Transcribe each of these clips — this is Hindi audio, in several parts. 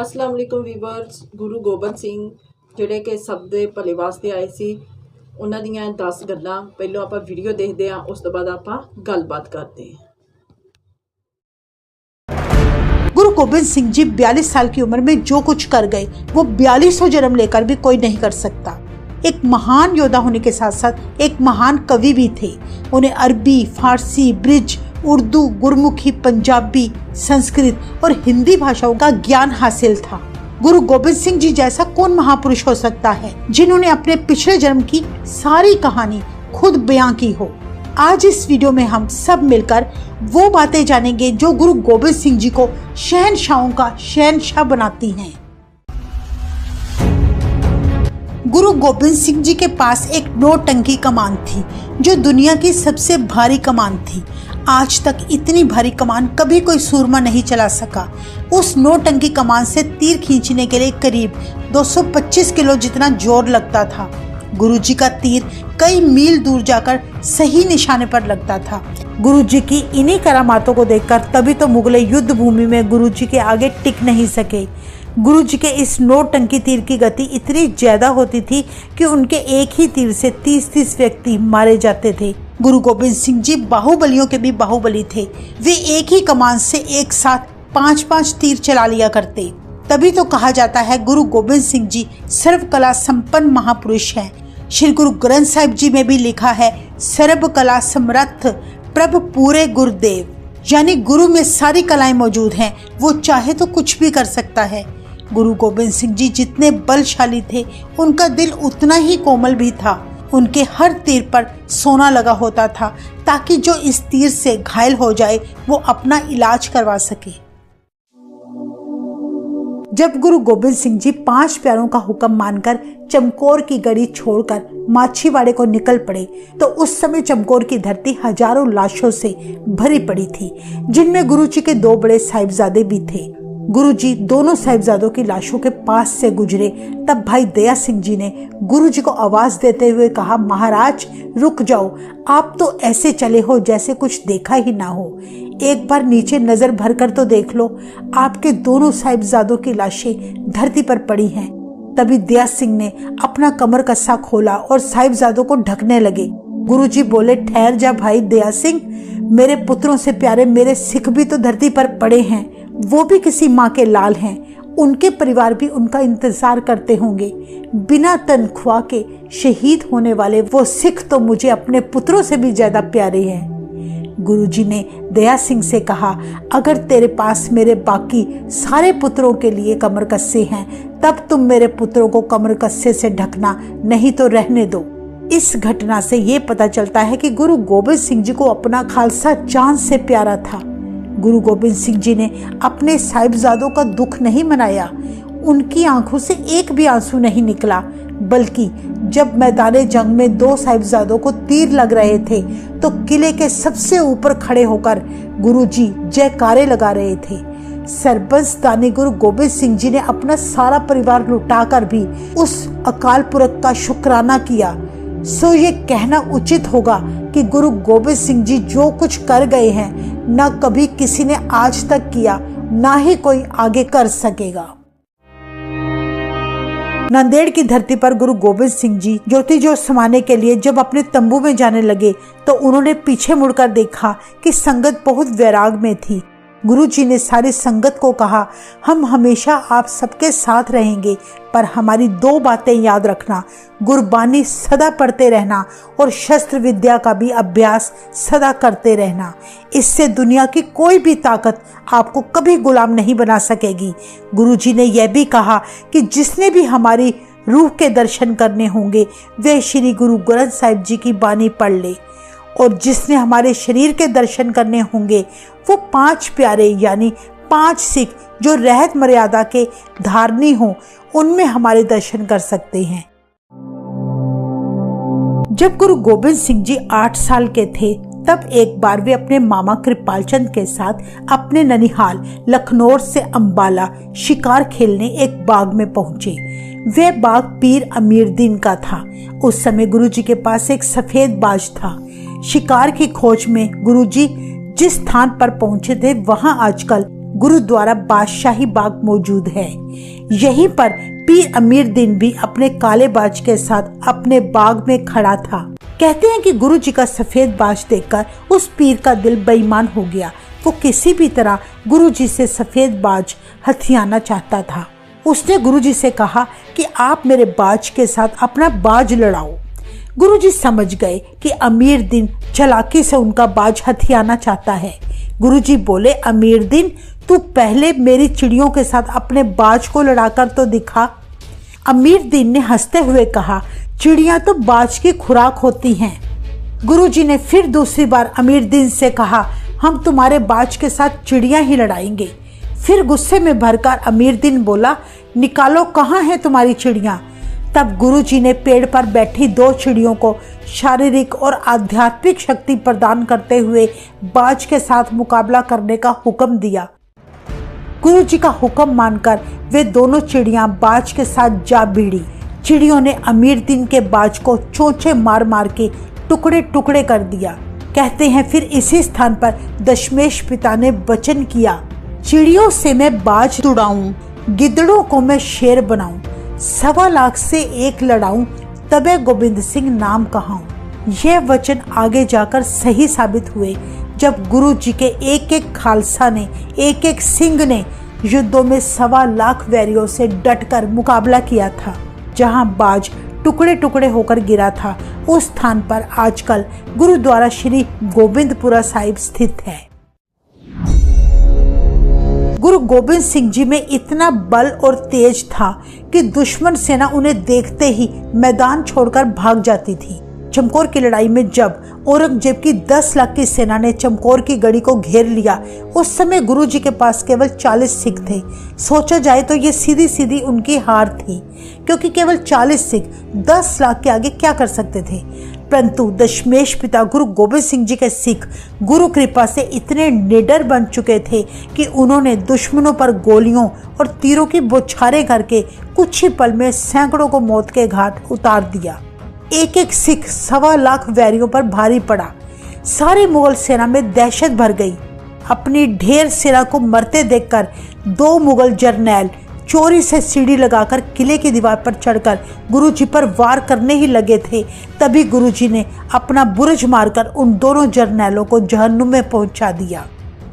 अस्सलाम वालेकुम ਵੀਵਰਸ। ਗੁਰੂ ਗੋਬਿੰਦ ਸਿੰਘ ਜਿਹੜੇ ਕਿ ਸਭ ਦੇ ਭਲੇ ਵਾਸਤੇ ਆਏ ਸੀ, ਉਹਨਾਂ ਦੀਆਂ 10 ਗੱਲਾਂ ਪਹਿਲਾਂ ਆਪਾਂ ਵੀਡੀਓ ਦੇਖਦੇ ਹਾਂ, ਉਸ ਤੋਂ ਬਾਅਦ ਆਪਾਂ ਗੱਲਬਾत करते हैं। गुरु गोबिंद सिंह जी 42 साल की उम्र में जो कुछ कर गए वो 4200 जन्म लेकर भी कोई नहीं कर सकता। एक महान योद्धा होने के साथ साथ एक महान कवि भी थे। उन्हें अरबी, फारसी, ब्रिज, उर्दू, गुरमुखी, पंजाबी, संस्कृत और हिंदी भाषाओं का ज्ञान हासिल था। गुरु गोबिंद सिंह जी जैसा कौन महापुरुष हो सकता है जिन्होंने अपने पिछले जन्म की सारी कहानी खुद बयां की हो। आज इस वीडियो में हम सब मिलकर वो बातें जानेंगे जो गुरु गोबिंद सिंह जी को शहंशाहों का शहंशाह बनाती हैं। गुरु गोबिंद सिंह जी के पास एक 9 टंकी कमान थी जो दुनिया की सबसे भारी कमान थी। आज तक इतनी भारी कमान कभी कोई सूरमा नहीं चला सका। उस 9 टंकी कमान से तीर खींचने के लिए करीब 225 किलो जितना जोर लगता था। गुरुजी का तीर कई मील दूर जाकर सही निशाने पर लगता था। गुरुजी की इन्हीं करामातों को देखकर तभी तो मुगले युद्ध भूमि में गुरुजी के आगे टिक नहीं सके। गुरुजी के इस 9 टंकी तीर की गति इतनी ज्यादा होती थी कि उनके एक ही तीर से 30-30 व्यक्ति मारे जाते थे। गुरु गोबिंद सिंह जी बाहुबलियों के भी बाहुबली थे। वे एक ही कमान से एक साथ 5-5 तीर चला लिया करते। तभी तो कहा जाता है गुरु गोबिंद सिंह जी सर्व कला संपन्न महापुरुष हैं। श्री गुरु ग्रंथ साहिब जी में भी लिखा है, सर्व कला समर्थ प्रभु पूरे गुरुदेव, यानी गुरु में सारी कलाएं मौजूद हैं, वो चाहे तो कुछ भी कर सकता है। गुरु गोबिंद सिंह जी जितने बलशाली थे उनका दिल उतना ही कोमल भी था। उनके हर तीर पर सोना लगा होता था ताकि जो इस तीर से घायल हो जाए वो अपना इलाज करवा सके। जब गुरु गोबिंद सिंह जी 5 प्यारों का हुक्म मानकर चमकौर की गढ़ी छोड़कर माछीवाड़े को निकल पड़े तो उस समय चमकौर की धरती हजारों लाशों से भरी पड़ी थी, जिनमें गुरुजी के 2 बड़े साहिबजादे भी थे। गुरुजी दोनों साहिबजादों की लाशों के पास से गुजरे तब भाई दया सिंह जी ने गुरुजी को आवाज देते हुए कहा, महाराज रुक जाओ, आप तो ऐसे चले हो जैसे कुछ देखा ही ना हो। एक बार नीचे नजर भर कर तो देख लो, आपके दोनों साहिबजादों की लाशें धरती पर पड़ी हैं। तभी दया सिंह ने अपना कमर कस्सा खोला और साहिबजादों को ढकने लगे। गुरुजी बोले, ठहर जा भाई दया सिंह, मेरे पुत्रों से प्यारे मेरे सिख भी तो धरती पर पड़े हैं, वो भी किसी माँ के लाल हैं, उनके परिवार भी उनका इंतजार करते होंगे। बिना तनख्वाह के शहीद होने वाले वो सिख तो मुझे अपने पुत्रों से भी ज्यादा प्यारे हैं। गुरुजी ने दया सिंह से कहा, अगर तेरे पास मेरे बाकी सारे पुत्रों के लिए कमर कस्से हैं तब तुम मेरे पुत्रों को कमर कस्से से ढकना, नहीं तो रहने दो। इस घटना से ये पता चलता है कि गुरु गोबिंद सिंह जी को अपना खालसा जान से प्यारा था। गुरु गोबिंद सिंह जी ने अपने साहिबजादों का दुख नहीं मनाया, उनकी आंखों से एक भी आंसू नहीं निकला, बल्कि जब मैदाने जंग में 2 साहिबजादों को तीर लग रहे थे तो किले के सबसे ऊपर खड़े होकर गुरुजी जयकारे लगा रहे थे। सरबंस दानी गुरु गोबिंद सिंह जी ने अपना सारा परिवार लुटाकर भी उस अकाल पुरख का शुक्राना किया। सो ये कहना उचित होगा कि गुरु गोबिंद सिंह जी जो कुछ कर गए हैं न कभी किसी ने आज तक किया, ना ही कोई आगे कर सकेगा। नांदेड़ की धरती पर गुरु गोबिंद सिंह जी ज्योति जोत समाने के लिए जब अपने तंबू में जाने लगे तो उन्होंने पीछे मुड़कर देखा कि संगत बहुत वैराग में थी। गुरुजी ने सारी संगत को कहा, हम हमेशा आप सबके साथ रहेंगे, पर हमारी 2 बातें याद रखना, गुरबानी सदा पढ़ते रहना और शस्त्र विद्या का भी अभ्यास सदा करते रहना। इससे दुनिया की कोई भी ताकत आपको कभी गुलाम नहीं बना सकेगी। गुरुजी ने यह भी कहा कि जिसने भी हमारी रूह के दर्शन करने होंगे वे श्री गुरु ग्रंथ साहिब जी की बानी पढ़ ले, और जिसने हमारे शरीर के दर्शन करने होंगे वो 5 प्यारे यानी 5 सिख जो रहत मर्यादा के धारणी हो उनमें हमारे दर्शन कर सकते हैं। जब गुरु गोबिंद सिंह जी 8 साल के थे तब एक बार वे अपने मामा कृपाल चंद के साथ अपने ननिहाल लखनऊ से अंबाला शिकार खेलने एक बाग में पहुंचे। वे बाग पीर अमीरुद्दीन का था। उस समय गुरुजी के पास एक सफेद बाज था। शिकार की खोज में गुरुजी जिस स्थान पर पहुंचे थे वहां आजकल गुरुद्वारा बादशाही बाग मौजूद है। यहीं पर पीर अमीर दिन भी अपने काले बाज के साथ अपने बाग में खड़ा था। कहते हैं कि गुरु जी का सफेद बाज देखकर उस पीर का दिल बेईमान हो गया। वो किसी भी तरह गुरु जी से सफेद बाज हथियाना चाहता था। उसने गुरु जी से कहा कि आप मेरे बाज के साथ अपना बाज लड़ाओ। गुरु जी समझ गए कि अमीर दिन चालाकी से उनका बाज हथियाना चाहता है। गुरु जी बोले, अमीर दिन, तू पहले मेरी चिड़ियों के साथ अपने बाज को लड़ाकर तो दिखा। अमीर दिन ने हंसते हुए कहा, चिड़ियां तो बाज की खुराक होती हैं। गुरु जी ने फिर दूसरी बार अमीर दिन से कहा, हम तुम्हारे बाज के साथ चिड़ियां ही लड़ाएंगे। फिर गुस्से में भरकर अमीर दिन बोला, निकालो, कहाँ है तुम्हारी चिड़ियां। तब गुरु जी ने पेड़ पर बैठी 2 चिड़ियों को शारीरिक और आध्यात्मिक शक्ति प्रदान करते हुए बाज के साथ मुकाबला करने का हुक्म दिया। गुरु जी का हुक्म मानकर वे दोनों चिड़ियां बाज के साथ जा भिड़ी। चिड़ियों ने अमीर दिन के बाज को चोंचे मार मार के टुकड़े टुकड़े कर दिया। कहते हैं फिर इसी स्थान पर दशमेश पिता ने वचन किया, चिड़ियों से मैं बाज उड़ाऊं, गिद्धड़ों को मैं शेर बनाऊं, 1.25 लाख से 1 लड़ाऊं, तबे गोविंद सिंह नाम कहाऊं। यह वचन आगे जाकर सही साबित हुए जब गुरु जी के एक एक खालसा ने, एक एक सिंह ने युद्धों में 1.25 लाख वैरियों से डटकर मुकाबला किया था। जहां बाज टुकड़े टुकड़े होकर गिरा था, उस स्थान पर आजकल गुरुद्वारा श्री गोबिंदपुरा साहिब स्थित है। गुरु गोबिंद सिंह जी में इतना बल और तेज था कि दुश्मन सेना उन्हें देखते ही मैदान छोड़कर भाग जाती थी। चमकौर की लड़ाई में जब औरंगजेब की 10 लाख की सेना ने चमकौर की गढ़ी को घेर लिया, उस समय गुरु जी के पास केवल 40 सिख थे। सोचा जाए तो ये सीधी सीधी उनकी हार थी, क्योंकि केवल 40 सिख 10 लाख के आगे क्या कर सकते थे। परंतु दशमेश पिता गुरु गोबिंद सिंह जी के सिख गुरु कृपा से इतने निडर बन चुके थे कि उन्होंने दुश्मनों पर गोलियों और तीरों की बौछारें करके कुछ ही पल में सैकड़ों को मौत के घाट उतार दिया। एक एक सिख 1.25 लाख वैरियों पर भारी पड़ा। सारी मुगल सेना में दहशत भर गई। अपनी ढेर सेना को मरते देखकर 2 मुगल जर्नैल चोरी से सीढ़ी लगाकर किले की दीवार पर चढ़कर गुरुजी पर वार करने ही लगे थे। तभी गुरुजी ने अपना बुर्ज मारकर उन दोनों जर्नैलों को जहन्नुम में पहुंचा दिया।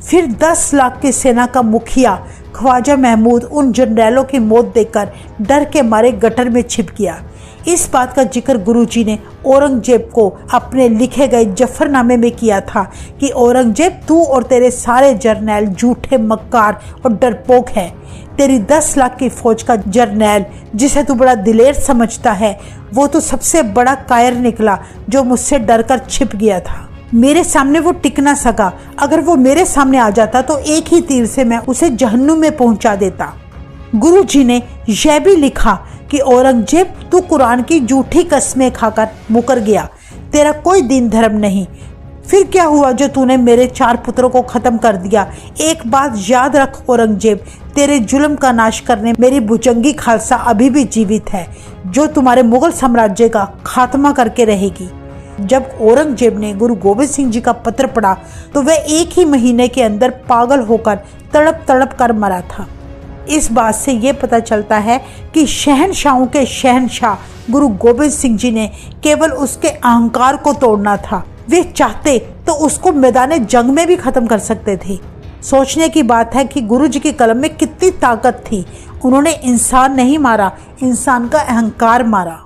फिर 10 लाख की सेना का मुखिया ख्वाजा महमूद उन जर्नैलों की मौत देखकर डर के मारे गटर में छिप गया। इस बात का जिक्र गुरुजी ने औरंगजेब को अपने लिखे गए जफरनामे में किया था कि औरंगजेब, तू और तेरे सारे जर्नैल झूठे, मक्कार और डरपोक हैं। तेरी 10 लाख की फौज का जर्नैल, जिसे तू बड़ा दिलेर समझता है, वो तो सबसे बड़ा कायर निकला जो मुझसे डरकर छिप गया था। मेरे सामने वो टिक ना सका। अगर वो मेरे सामने आ जाता तो एक ही तीर से मैं उसे जहन्नुम में पहुंचा देता। गुरुजी ने यह भी लिखा कि औरंगजेब, तू कुरान की झूठी कस्में खाकर मुकर गया। तेरा कोई दीन धर्म नहीं। फिर क्या हुआ जो तूने मेरे 4 पुत्रों को खत्म कर दिया। एक बात याद रख औरंगजेब, तेरे जुल्म का नाश करने मेरी भुजंगी खालसा अभी भी जीवित है, जो तुम्हारे मुगल साम्राज्य का खात्मा करके रहेगी। जब औरंगजेब ने गुरु गोबिंद सिंह जी का पत्र पढ़ा तो वह 1 ही महीने के अंदर पागल होकर तड़प तड़प कर मरा था। इस बात से ये पता चलता है कि शहनशाहों के शहनशाह गुरु गोबिंद सिंह जी ने केवल उसके अहंकार को तोड़ना था। वे चाहते तो उसको मैदान जंग में भी खत्म कर सकते थे। सोचने की बात है कि गुरु जी की कलम में कितनी ताकत थी। उन्होंने इंसान नहीं मारा, इंसान का अहंकार मारा।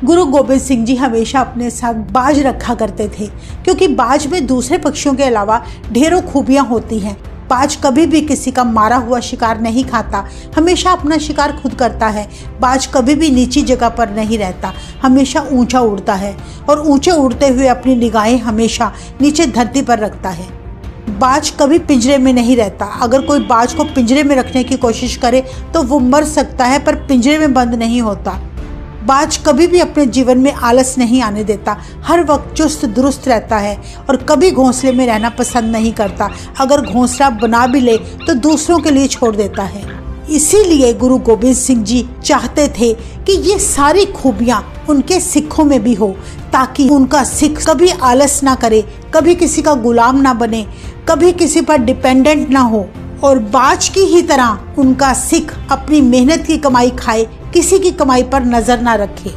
गुरु गोबिंद सिंह जी हमेशा अपने साथ बाज रखा करते थे, क्योंकि बाज में दूसरे पक्षियों के अलावा ढेरों खूबियां होती हैं। बाज कभी भी किसी का मारा हुआ शिकार नहीं खाता, हमेशा अपना शिकार खुद करता है। बाज कभी भी नीची जगह पर नहीं रहता, हमेशा ऊंचा उड़ता है और ऊंचे उड़ते हुए अपनी निगाहें हमेशा नीचे धरती पर रखता है। बाज कभी पिंजरे में नहीं रहता। अगर कोई बाज को पिंजरे में रखने की कोशिश करे तो वो मर सकता है, पर पिंजरे में बंद नहीं होता। बाज कभी भी अपने जीवन में आलस नहीं आने देता, हर वक्त चुस्त दुरुस्त रहता है और कभी घोंसले में रहना पसंद नहीं करता। अगर घोंसला बना भी ले तो दूसरों के लिए छोड़ देता है। इसीलिए गुरु गोबिंद सिंह जी चाहते थे कि ये सारी खूबियां उनके सिखों में भी हो, ताकि उनका सिख कभी आलस ना करे, कभी किसी का गुलाम ना बने, कभी किसी पर डिपेंडेंट ना हो और बाज की ही तरह उनका सिख अपनी मेहनत की कमाई खाए, किसी की कमाई पर नजर ना रखे।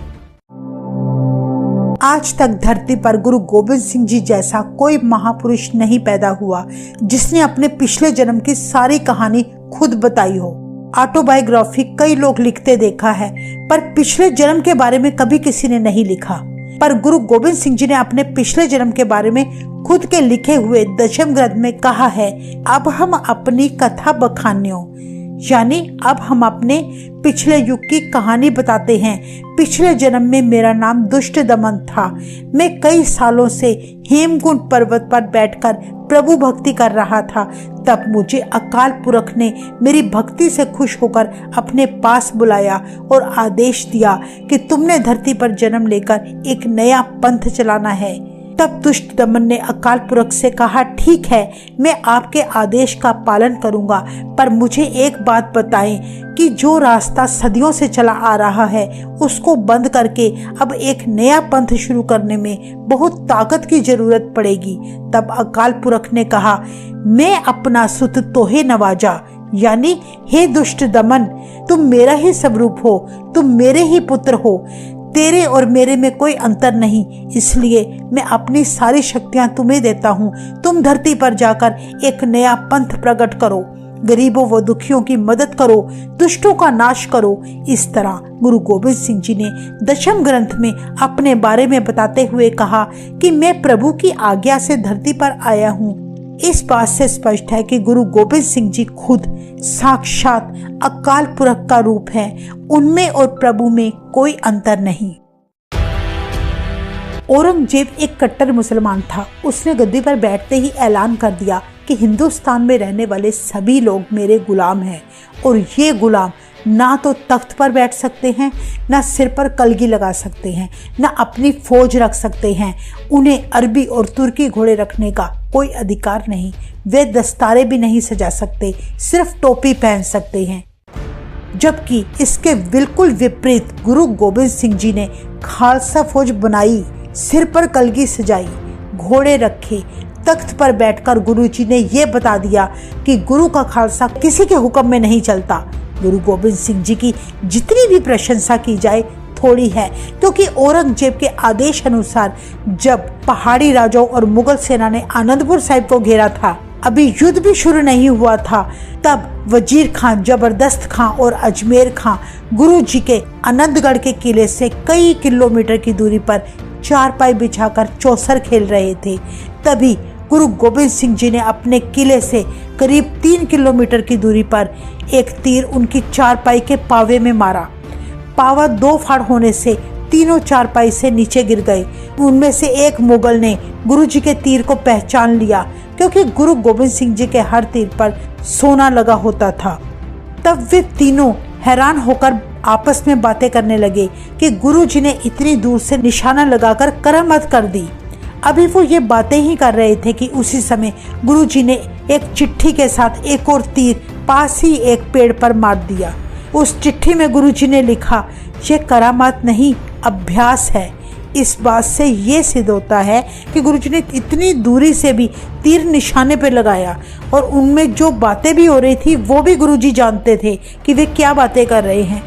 आज तक धरती पर गुरु गोबिंद सिंह जी जैसा कोई महापुरुष नहीं पैदा हुआ जिसने अपने पिछले जन्म की सारी कहानी खुद बताई हो। ऑटोबायोग्राफी कई लोग लिखते देखा है, पर पिछले जन्म के बारे में कभी किसी ने नहीं लिखा। पर गुरु गोबिंद सिंह जी ने अपने पिछले जन्म के बारे में खुद के लिखे हुए दशम ग्रंथ में कहा है, अब हम अपनी कथा बखान्यों, यानी अब हम अपने पिछले युग की कहानी बताते हैं। पिछले जन्म में मेरा नाम दुष्ट दमन था। मैं कई सालों से हेमकुंड पर्वत पर बैठकर प्रभु भक्ति कर रहा था। तब मुझे अकाल पुरख ने मेरी भक्ति से खुश होकर अपने पास बुलाया और आदेश दिया कि तुमने धरती पर जन्म लेकर एक नया पंथ चलाना है। तब दुष्ट दमन ने अकाल पुरख से कहा, ठीक है, मैं आपके आदेश का पालन करूंगा, पर मुझे एक बात बताएं कि जो रास्ता सदियों से चला आ रहा है उसको बंद करके अब एक नया पंथ शुरू करने में बहुत ताकत की जरूरत पड़ेगी। तब अकाल पुरख ने कहा, मैं अपना सुत तोहे नवाजा, यानी हे दुष्ट दमन, तुम मेरा ही स्वरूप हो, तुम मेरे ही पुत्र हो, तेरे और मेरे में कोई अंतर नहीं, इसलिए मैं अपनी सारी शक्तियां तुम्हें देता हूँ। तुम धरती पर जाकर एक नया पंथ प्रकट करो, गरीबों व दुखियों की मदद करो, दुष्टों का नाश करो। इस तरह गुरु गोबिंद सिंह जी ने दशम ग्रंथ में अपने बारे में बताते हुए कहा कि मैं प्रभु की आज्ञा से धरती पर आया हूँ। इस बात से स्पष्ट है कि गुरु गोबिंद सिंह जी खुद साक्षात अकाल पुरख का रूप है। उनमें और प्रभु में कोई अंतर नहीं। औरंगजेब एक कट्टर मुसलमान था। उसने गद्दी पर बैठते ही ऐलान कर दिया कि हिंदुस्तान में रहने वाले सभी लोग मेरे गुलाम हैं और ये गुलाम ना तो तख्त पर बैठ सकते हैं, ना सिर पर कलगी लगा सकते हैं, ना अपनी फौज रख सकते हैं। उन्हें अरबी और तुर्की घोड़े रखने का कोई अधिकार नहीं। वे दस्तारे भी नहीं सजा सकते, सिर्फ टोपी पहन सकते हैं। जबकि इसके बिल्कुल विपरीत गुरु गोबिंद सिंह जी ने खालसा फौज बनाई, सिर पर कलगी सजाई, घोड़े रखे। तख्त पर बैठकर गुरु जी ने यह बता दिया कि गुरु का खालसा किसी के हुक्म में नहीं चलता। गुरु गोबिंद सिंह जी की जितनी भी प्रशंसा की जाए थोड़ी है, क्योंकि औरंगजेब के आदेश अनुसार जब पहाड़ी राजाओं और मुगल सेना ने आनंदपुर साहिब को घेरा था, अभी युद्ध भी शुरू नहीं हुआ था, तब वजीर खान, जबरदस्त खां और अजमेर खां गुरु जी के आनंदगढ़ के किले से कई किलोमीटर की दूरी पर चारपाई बिछाकर चौसर खेल रहे थे। तभी गुरु गोबिंद सिंह जी ने अपने किले से करीब 3 किलोमीटर की दूरी पर एक तीर उनकी चारपाई के पावे में मारा। पावा 2 फाड़ होने से तीनों चारपाई से नीचे गिर गए। उनमें से एक मुगल ने गुरु जी के तीर को पहचान लिया, क्योंकि गुरु गोबिंद सिंह जी के हर तीर पर सोना लगा होता था। तब वे तीनों हैरान होकर आपस में बातें करने लगे कि गुरु जी ने इतनी दूर से निशाना लगाकर करामत कर दी। अभी वो ये बातें ही कर रहे थे कि उसी समय गुरु जी ने एक चिट्ठी के साथ एक और तीर पास ही एक पेड़ पर मार दिया। उस चिट्ठी में गुरु जी ने लिखा, ये करामात नहीं, अभ्यास है। इस बात से ये सिद्ध होता है कि गुरु जी ने इतनी दूरी से भी तीर निशाने पे लगाया, और उनमें जो बातें भी हो रही थी वो भी गुरु जी जानते थे कि वे क्या बातें कर रहे हैं।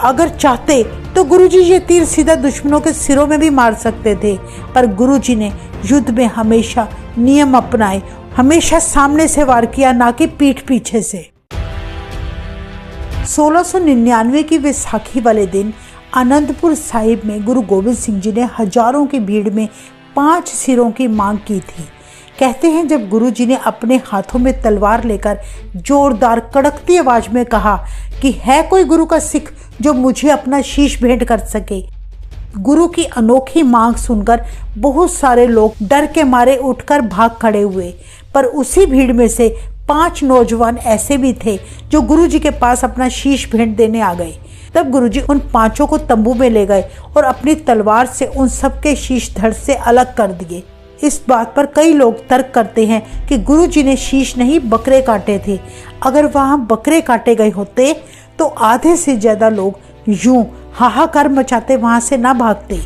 अगर चाहते तो गुरुजी ये तीर सीधा दुश्मनों के सिरों में भी मार सकते थे, पर गुरुजी ने युद्ध में हमेशा नियम अपनाए, हमेशा सामने से वार किया, ना कि पीठ पीछे से। 1699 की वैसाखी वाले दिन आनंदपुर साहिब में गुरु गोबिंद सिंह जी ने हजारों की भीड़ में 5 सिरों की मांग की थी। कहते हैं जब गुरु जी ने अपने हाथों में तलवार लेकर जोरदार कड़कती आवाज में कहा कि है कोई गुरु का सिख जो मुझे अपना शीश भेंट कर सके। गुरु की अनोखी मांग सुनकर बहुत सारे लोग डर के मारे उठकर भाग खड़े हुए, पर उसी भीड़ में से 5 नौजवान ऐसे भी थे जो गुरु जी के पास अपना शीश भेंट देने आ गए। तब गुरु जी उन 5 को तंबू में ले गए और अपनी तलवार से उन सबके शीश धड़ से अलग कर दिए। इस बात पर कई लोग तर्क करते हैं कि गुरु जी ने शीश नहीं बकरे काटे थे। अगर वहां बकरे काटे गए होते तो आधे से ज्यादा लोग यूं हाहाकार मचाते वहां से ना भागते।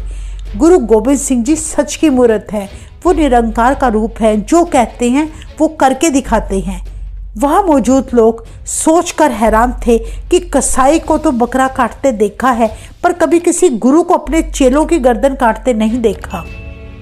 गुरु गोबिंद सिंह जी सच की मूर्त है। वो निरंकार का रूप है, जो कहते हैं वो करके दिखाते हैं। वहाँ मौजूद लोग सोचकर हैरान थे कि कसाई को तो बकरा काटते देखा है, पर कभी किसी गुरु को अपने चेलों की गर्दन काटते नहीं देखा।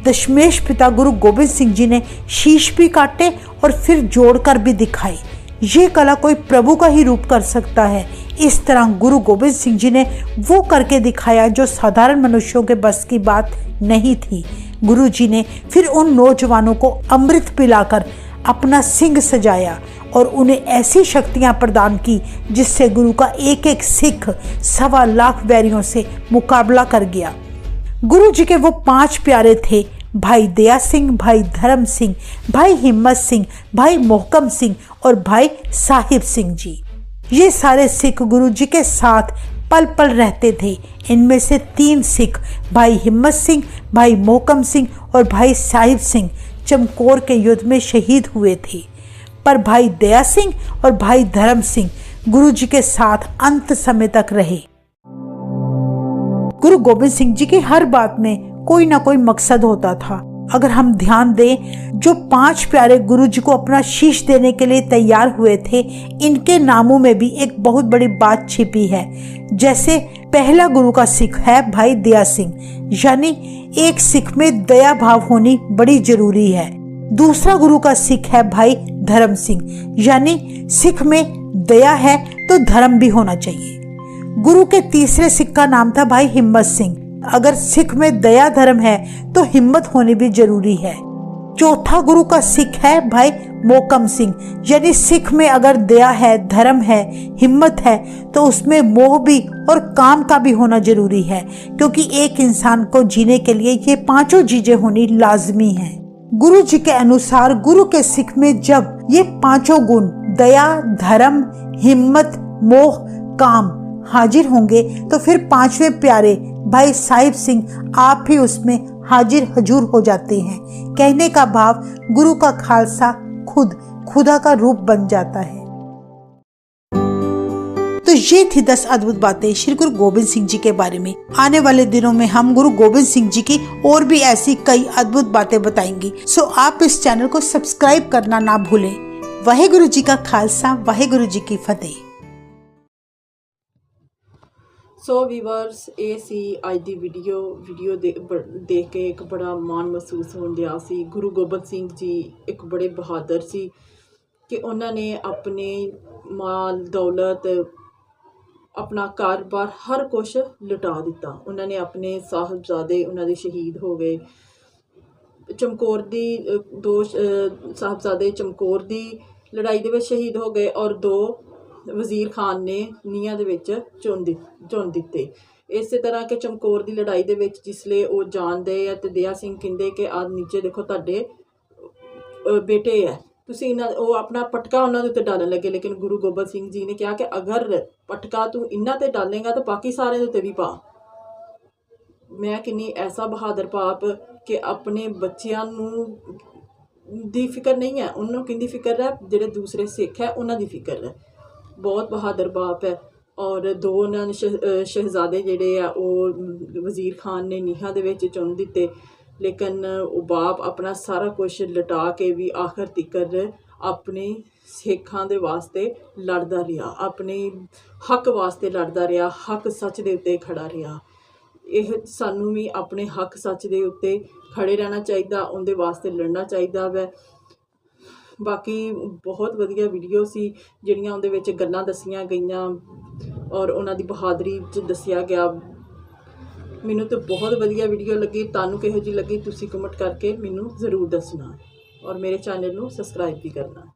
दशमेश पिता गुरु गोबिंद सिंह जी ने शीश भी काटे और फिर जोड़कर भी दिखाई। ये कला कोई प्रभु का ही रूप कर सकता है। इस तरह गुरु गोबिंद सिंह जी ने वो करके दिखाया जो साधारण मनुष्यों के बस की बात नहीं थी। गुरु जी ने फिर उन नौजवानों को अमृत पिलाकर अपना सिंह सजाया और उन्हें ऐसी शक्तियां प्रदान की जिससे गुरु का एक एक सिख 1.25 लाख वैरियों से मुकाबला कर गया। गुरु जी के वो 5 प्यारे थे, भाई दया सिंह, भाई धर्म सिंह, भाई हिम्मत सिंह, भाई मोहकम सिंह और भाई साहिब सिंह जी। ये सारे सिख गुरु जी के साथ पल पल रहते थे। इनमें से 3 सिख भाई हिम्मत सिंह, भाई मोहकम सिंह और भाई साहिब सिंह चमकौर के युद्ध में शहीद हुए थे, पर भाई दया सिंह और भाई धर्म सिंह गुरु जी के साथ अंत समय तक रहे। गुरु गोबिंद सिंह जी की हर बात में कोई ना कोई मकसद होता था। अगर हम ध्यान दें, जो 5 प्यारे गुरु जी को अपना शीश देने के लिए तैयार हुए थे, इनके नामों में भी एक बहुत बड़ी बात छिपी है। जैसे पहला गुरु का सिख है भाई दया सिंह, यानी एक सिख में दया भाव होनी बड़ी जरूरी है। दूसरा गुरु का सिख है भाई धर्म सिंह, यानी सिख में दया है तो धर्म भी होना चाहिए। गुरु के तीसरे सिख का नाम था भाई हिम्मत सिंह। अगर सिख में दया धर्म है तो हिम्मत होनी भी जरूरी है। चौथा गुरु का सिख है भाई मोहकम सिंह, यानी सिख में अगर दया है, धर्म है, हिम्मत है तो उसमें मोह भी और काम का भी होना जरूरी है, क्योंकि एक इंसान को जीने के लिए ये 5 चीजें होनी लाजमी है। गुरु जी के अनुसार गुरु के सिख में जब ये 5 गुण दया, धर्म, हिम्मत, मोह, काम हाजिर होंगे तो फिर 5वें प्यारे भाई साहिब सिंह आप भी उसमें हाजिर हजूर हो जाते हैं। कहने का भाव गुरु का खालसा खुद खुदा का रूप बन जाता है। तो ये थी 10 अद्भुत बातें श्री गुरु गोबिंद सिंह जी के बारे में। आने वाले दिनों में हम गुरु गोबिंद सिंह जी की और भी ऐसी कई अद्भुत बातें बताएंगे। सो आप इस चैनल को सब्सक्राइब करना ना भूलें। वाहेगुरु जी का खालसा, वाहेगुरु जी की फतेह। सो ਵੀਵਰਸ, ਇਹ ਸੀ ਅੱਜ ਦੀ ਵੀਡੀਓ ਦੇਖ ਕੇ ਇੱਕ ਬੜਾ ਮਾਣ ਮਹਿਸੂਸ ਹੋਣ ਡਿਆ ਸੀ। ਗੁਰੂ ਗੋਬਿੰਦ ਸਿੰਘ ਜੀ ਇੱਕ ਬੜੇ ਬਹਾਦਰ ਸੀ ਕਿ ਉਹਨਾਂ ਨੇ ਆਪਣੇ ਮਾਲ ਦੌਲਤ, ਆਪਣਾ ਕਾਰੋਬਾਰ ਹਰ ਕੁਛ ਲੁਟਾ ਦਿੱਤਾ। ਉਹਨਾਂ ਨੇ ਆਪਣੇ ਸਾਹਿਬਜ਼ਾਦੇ ਉਹਨਾਂ ਦੇ ਸ਼ਹੀਦ ਹੋ ਗਏ। ਚਮਕੌਰ ਦੀ 2 ਸਾਹਿਬਜ਼ਾਦੇ ਚਮਕੌਰ ਦੀ ਲੜਾਈ ਦੇ ਵਿੱਚ ਸ਼ਹੀਦ ਹੋ ਗਏ ਔਰ 2 ਵਜ਼ੀਰ ਖਾਨ ਨੇ ਨੀਹਾਂ ਦੇ ਵਿੱਚ ਚੁਣ ਦਿੱਤੇ। ਇਸੇ ਤਰ੍ਹਾਂ ਕਿ ਚਮਕੌਰ ਦੀ ਲੜਾਈ ਦੇ ਵਿੱਚ ਜਿਸਲੇ ਉਹ ਜਾਣਦੇ ਆ ਤੇ ਦਇਆ ਸਿੰਘ ਕਹਿੰਦੇ ਕਿ ਆ ਨੀਚੇ ਦੇਖੋ ਤੁਹਾਡੇ ਬੇਟੇ ਹੈ, ਤੁਸੀਂ ਇਹਨਾਂ ਉਹ ਆਪਣਾ ਪਟਕਾ ਉਹਨਾਂ ਦੇ ਉੱਤੇ ਡਾਲਣ ਲੱਗੇ। ਲੇਕਿਨ ਗੁਰੂ ਗੋਬਿੰਦ ਸਿੰਘ ਜੀ ਨੇ ਕਿਹਾ ਕਿ ਅਗਰ ਪਟਕਾ ਤੂੰ ਇਹਨਾਂ ਤੇ ਡਾਲੇਗਾ ਤਾਂ ਬਾਕੀ ਸਾਰਿਆਂ ਦੇ ਉੱਤੇ ਵੀ ਪਾ। ਮੈਂ ਕਿੰਨੀ ਐਸਾ ਬਹਾਦਰ ਬਾਪ ਕਿ ਆਪਣੇ ਬੱਚਿਆਂ ਨੂੰ ਦੀ ਫਿਕਰ ਨਹੀਂ ਹੈ, ਉਹਨੂੰ ਕਿੰਦੀ ਫਿਕਰ ਹੈ, ਜਿਹੜੇ ਦੂਸਰੇ ਸਿੱਖ ਹੈ ਉਹਨਾਂ ਦੀ ਫਿਕਰ ਹੈ। ਬਹੁਤ ਬਹਾਦਰ ਬਾਪ ਹੈ। ਔਰ 2 ਉਹਨਾਂ ਨੇ ਸ਼ਹਿਜ਼ਾਦੇ ਜਿਹੜੇ ਆ ਉਹ ਵਜ਼ੀਰ ਖਾਨ ਨੇ ਨੀਹਾਂ ਦੇ ਵਿੱਚ ਚੁਣ ਦਿੱਤੇ। ਲੇਕਿਨ ਉਹ ਬਾਪ ਆਪਣਾ ਸਾਰਾ ਕੁਛ ਲੁਟਾ ਕੇ ਵੀ ਆਖਰ ਤੀਕਰ ਆਪਣੇ ਸਿੱਖਾਂ ਦੇ ਵਾਸਤੇ ਲੜਦਾ ਰਿਹਾ, ਆਪਣੇ ਹੱਕ ਵਾਸਤੇ ਲੜਦਾ ਰਿਹਾ, ਹੱਕ ਸੱਚ ਦੇ ਉੱਤੇ ਖੜਾ ਰਿਹਾ। ਇਹ ਸਾਨੂੰ ਵੀ ਆਪਣੇ ਹੱਕ ਸੱਚ ਦੇ ਉੱਤੇ ਖੜੇ ਰਹਿਣਾ ਚਾਹੀਦਾ, ਉਹਦੇ ਵਾਸਤੇ ਲੜਨਾ ਚਾਹੀਦਾ ਵੈ। ਬਾਕੀ ਬਹੁਤ ਵਧੀਆ ਵੀਡੀਓ ਸੀ ਜਿਹੜੀਆਂ ਉਹਦੇ ਵਿੱਚ ਗੱਲਾਂ ਦੱਸੀਆਂ ਗਈਆਂ ਔਰ ਉਹਨਾਂ ਦੀ ਬਹਾਦਰੀ 'ਚ ਦੱਸਿਆ ਗਿਆ। ਮੈਨੂੰ ਤਾਂ ਬਹੁਤ ਵਧੀਆ ਵੀਡੀਓ ਲੱਗੀ। ਤੁਹਾਨੂੰ ਕਿਹੋ ਜਿਹੀ ਲੱਗੀ ਤੁਸੀਂ ਕਮੈਂਟ ਕਰਕੇ ਮੈਨੂੰ ਜ਼ਰੂਰ ਦੱਸਣਾ ਔਰ ਮੇਰੇ ਚੈਨਲ ਨੂੰ ਸਬਸਕ੍ਰਾਈਬ ਵੀ ਕਰਨਾ।